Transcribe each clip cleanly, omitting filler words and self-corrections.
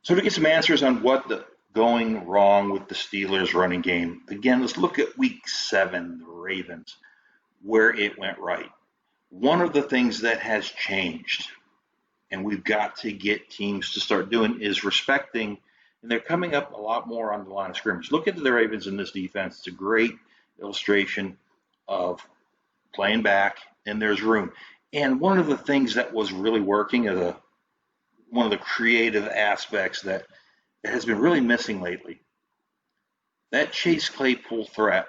So to get some answers on what the going wrong with the Steelers running game, again, let's look at week 7, the Ravens, where it went right. One of the things that has changed, and we've got to get teams to start doing, is respecting, and they're coming up a lot more on the line of scrimmage. Look at the Ravens in this defense. It's a great illustration of playing back, and there's room. And one of the things that was really working as one of the creative aspects that has been really missing lately, that Chase Claypool threat,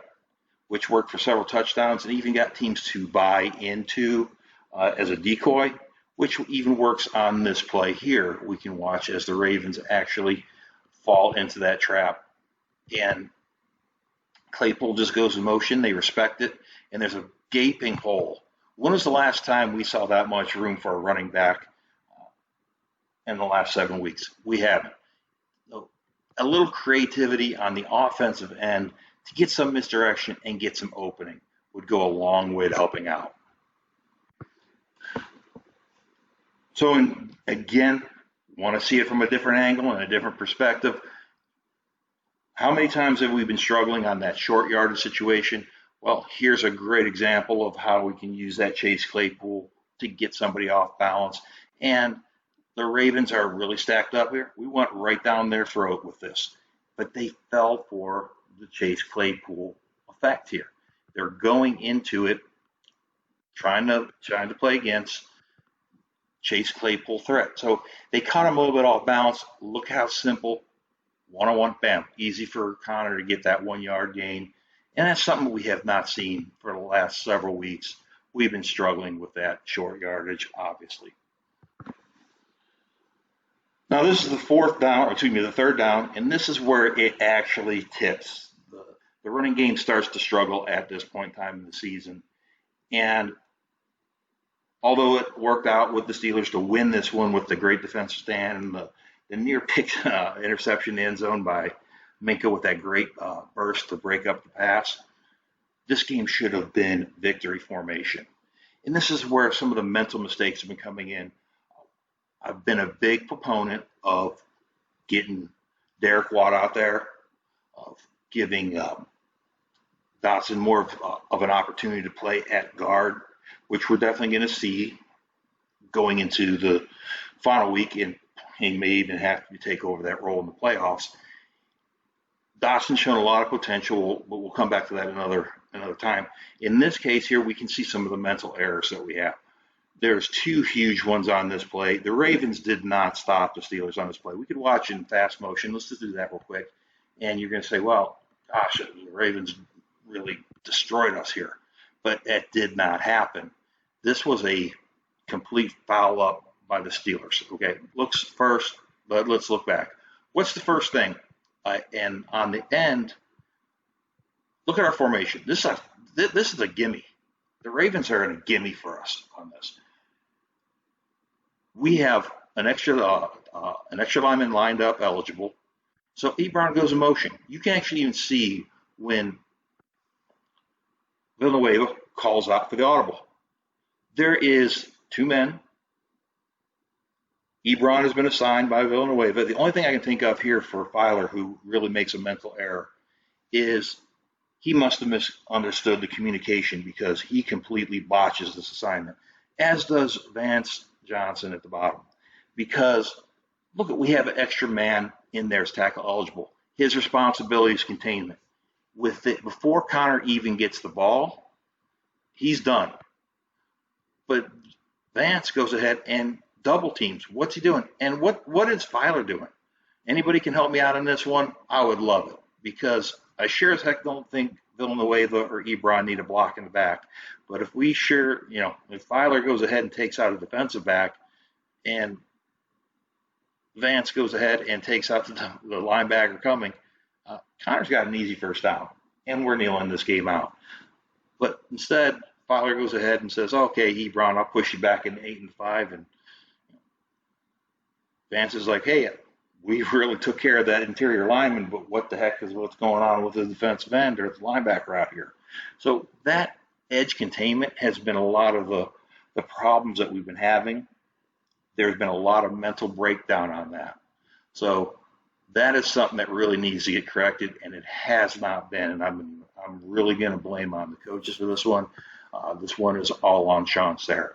which worked for several touchdowns and even got teams to buy into as a decoy, which even works on this play here. We can watch as the Ravens actually fall into that trap. And Claypool just goes in motion. They respect it. And there's a gaping hole. When was the last time we saw that much room for a running back in the last 7 weeks? We haven't. So a little creativity on the offensive end to get some misdirection and get some opening would go a long way to helping out. So again, want to see it from a different angle and a different perspective. How many times have we been struggling on that short yardage situation? Well, here's a great example of how we can use that Chase Claypool to get somebody off balance. And the Ravens are really stacked up here. We went right down their throat with this, but they fell for the Chase Claypool effect here. They're going into it trying to play against Chase Claypool threat. So they caught him a little bit off balance. Look how simple, one-on-one, bam, easy for Connor to get that 1 yard gain. And that's something we have not seen for the last several weeks. We've been struggling with that short yardage, obviously. Now this is the third down, and this is where it actually tips. The running game starts to struggle at this point in time in the season. And although it worked out with the Steelers to win this one with the great defensive stand and the near pick interception in the end zone by Minka with that great burst to break up the pass, this game should have been victory formation. And this is where some of the mental mistakes have been coming in. I've been a big proponent of getting Derek Watt out there, of giving Dotson more of an opportunity to play at guard, which we're definitely going to see going into the final week, and he may even have to take over that role in the playoffs. Dotson's shown a lot of potential, but we'll come back to that another time. In this case here, we can see some of the mental errors that we have. There's 2 huge ones on this play. The Ravens did not stop the Steelers on this play. We could watch in fast motion. Let's just do that real quick. And you're going to say, well, gosh, the Ravens really destroyed us here. But that did not happen. This was a complete foul up by the Steelers. Okay, looks first, but let's look back. What's the first thing? And on the end, look at our formation. This is a gimme. The Ravens are in a gimme for us on this. We have an extra lineman lined up, eligible. So Ebron goes in motion. You can actually even see when Villanueva calls out for the audible. There is 2 men. Ebron has been assigned by Villanueva. The only thing I can think of here for Filer, who really makes a mental error, is he must have misunderstood the communication because he completely botches this assignment, as does Vance Johnson at the bottom. Because, look, we have an extra man in there as tackle eligible. His responsibility is containment. With it, before Connor even gets the ball, he's done. But Vance goes ahead and double teams. What's he doing? And what is Filer doing? Anybody can help me out on this one? I would love it, because I sure as heck don't think Villanueva or Ebron need a block in the back. But if if Filer goes ahead and takes out a defensive back, and Vance goes ahead and takes out the linebacker coming, Connor's got an easy first down, and we're kneeling this game out. But instead, Filer goes ahead and says, okay, Ebron, I'll push you back in 8 and 5. And Vance is like, hey, we really took care of that interior lineman, but what the heck is what's going on with the defensive end or the linebacker out here? So that edge containment has been a lot of the problems that we've been having. There's been a lot of mental breakdown on that. So that is something that really needs to get corrected, and it has not been. And I'm really going to blame on the coaches for this one. This one is all on Sean Sarah.